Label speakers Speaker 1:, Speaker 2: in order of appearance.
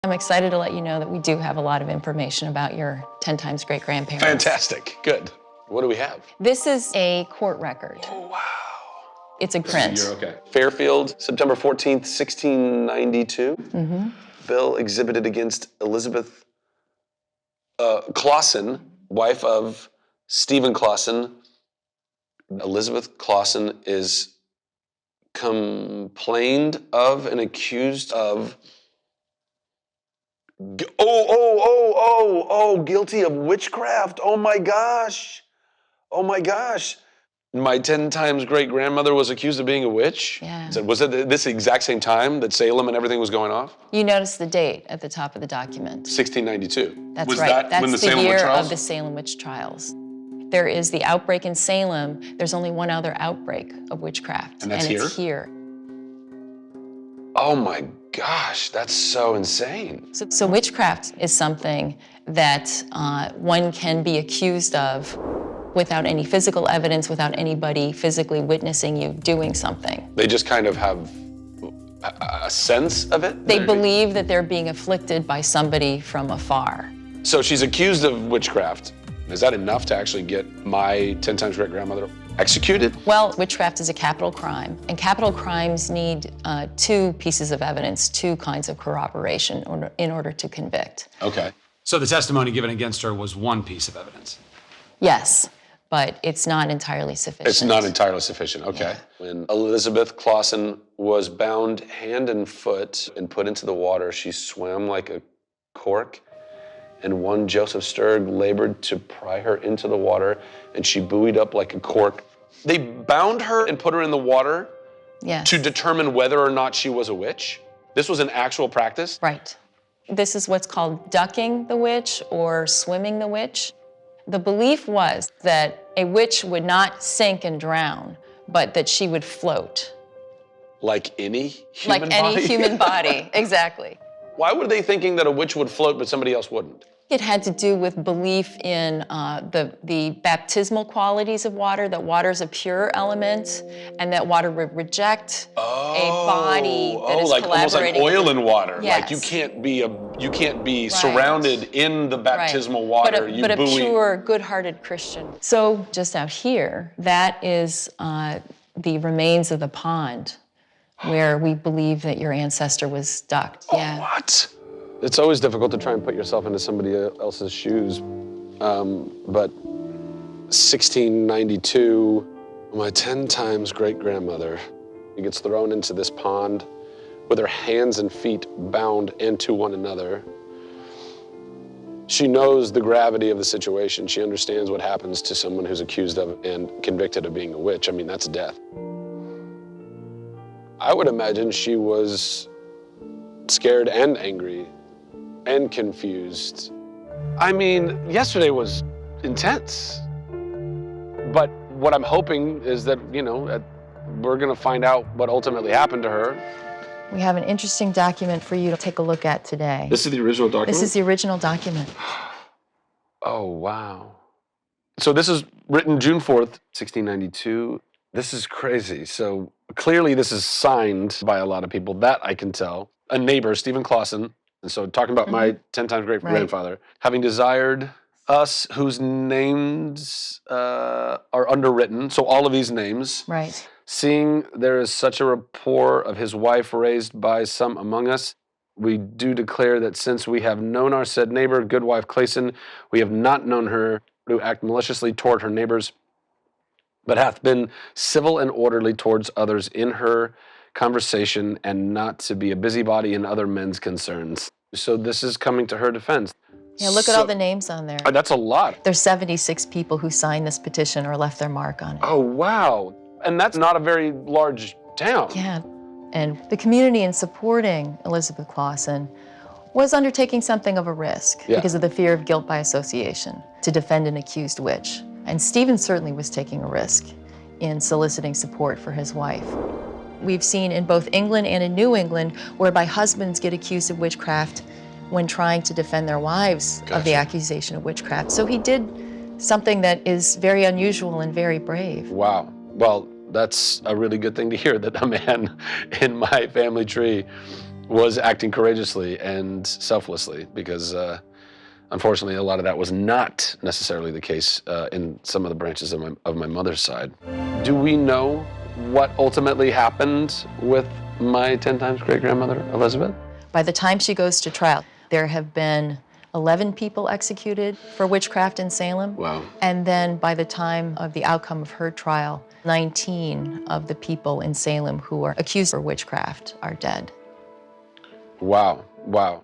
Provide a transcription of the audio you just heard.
Speaker 1: I'm excited to let you know that we do have a lot of information about your 10 times great-grandparents.
Speaker 2: Fantastic, good. What do we have?
Speaker 1: This is a court record.
Speaker 2: Oh, wow.
Speaker 1: It's a print.
Speaker 2: This is a year, okay. Fairfield, September 14th, 1692. Bill exhibited against Elizabeth Clausen, wife of Stephen Clausen. Elizabeth Clausen is complained of and accused of guilty of witchcraft. Oh my gosh. Oh my gosh. My 10 times great-grandmother was accused of being a witch?
Speaker 1: Yeah.
Speaker 2: So was it this exact same time that Salem and everything was going off?
Speaker 1: You notice the date at the top of the document.
Speaker 2: 1692.
Speaker 1: That's
Speaker 2: was
Speaker 1: right.
Speaker 2: That when
Speaker 1: That's
Speaker 2: the Salem
Speaker 1: year
Speaker 2: witch trials?
Speaker 1: of the Salem witch trials. There is the outbreak in Salem. There's only one other outbreak of witchcraft.
Speaker 2: And that's here?
Speaker 1: It's here.
Speaker 2: Oh my gosh, that's so insane.
Speaker 1: So witchcraft is something that one can be accused of without any physical evidence, without anybody physically witnessing you doing something.
Speaker 2: They just kind of have a sense of it?
Speaker 1: They believe that they're being afflicted by somebody from afar.
Speaker 2: So she's accused of witchcraft. Is that enough to actually get my 10 times great-grandmother executed?
Speaker 1: Well, witchcraft is a capital crime, and capital crimes need two pieces of evidence, two kinds of corroboration in order to convict.
Speaker 2: Okay.
Speaker 3: So the testimony given against her was one piece of evidence?
Speaker 1: Yes, but it's not entirely sufficient.
Speaker 2: It's not entirely sufficient, okay. Yeah. When Elizabeth Clausen was bound hand and foot and put into the water, she swam like a cork, and one Joseph Sturg labored to pry her into the water, and she buoyed up like a cork. They bound her and put her in the water
Speaker 1: yes.
Speaker 2: to determine whether or not she was a witch? This was an actual practice?
Speaker 1: Right. This is what's called ducking the witch or swimming the witch. The belief was that a witch would not sink and drown, but that she would float.
Speaker 2: Like any human body?
Speaker 1: Like any human body, exactly.
Speaker 2: Why were they thinking that a witch would float but somebody else wouldn't?
Speaker 1: It had to do with belief in the baptismal qualities of water, that water's a pure element, and that water would reject a body that is
Speaker 2: like almost like
Speaker 1: collaborating.
Speaker 2: oil in water.
Speaker 1: Yes.
Speaker 2: Like you can't be surrounded in the baptismal water.
Speaker 1: But a pure, good-hearted Christian. So just out here, that is the remains of the pond where we believe that your ancestor was ducked.
Speaker 2: Yeah. What? It's always difficult to try and put yourself into somebody else's shoes. But 1692, my 10 times great-grandmother gets thrown into this pond with her hands and feet bound into one another. She knows the gravity of the situation. She understands what happens to someone who's accused of and convicted of being a witch. I mean, that's death. I would imagine she was scared and angry and confused. I mean, yesterday was intense. But what I'm hoping is that, we're gonna find out what ultimately happened to her.
Speaker 1: We have an interesting document for you to take a look at today.
Speaker 2: This is the original document?
Speaker 1: This is the original document.
Speaker 2: Oh, wow. So this is written June 4th, 1692. This is crazy. So clearly this is signed by a lot of people, that I can tell. A neighbor, Stephen Clausen. And so talking about my 10 times great-grandfather, having desired us whose names are underwritten, so all of these names.
Speaker 1: Right.
Speaker 2: Seeing there is such a rapport of his wife raised by some among us, we do declare that since we have known our said neighbor, good wife Clayson, we have not known her to act maliciously toward her neighbors, but hath been civil and orderly towards others in her conversation, and not to be a busybody in other men's concerns. So this is coming to her defense.
Speaker 1: Yeah, look at all the names on there.
Speaker 2: That's a lot.
Speaker 1: There's 76 people who signed this petition or left their mark on it.
Speaker 2: Oh, wow. And that's not a very large town.
Speaker 1: Yeah, and the community in supporting Elizabeth Clausen was undertaking something of a risk because of the fear of guilt by association to defend an accused witch. And Stephen certainly was taking a risk in soliciting support for his wife. We've seen in both England and in New England whereby husbands get accused of witchcraft when trying to defend their wives of the accusation of witchcraft. So he did something that is very unusual and very brave.
Speaker 2: Wow. Well, that's a really good thing to hear, that a man in my family tree was acting courageously and selflessly, because unfortunately a lot of that was not necessarily the case in some of the branches of my mother's side. Do we know what ultimately happened with my 10 times great-grandmother, Elizabeth?
Speaker 1: By the time she goes to trial, there have been 11 people executed for witchcraft in Salem.
Speaker 2: Wow.
Speaker 1: And then by the time of the outcome of her trial, 19 of the people in Salem who are accused for witchcraft are dead.
Speaker 2: Wow, wow.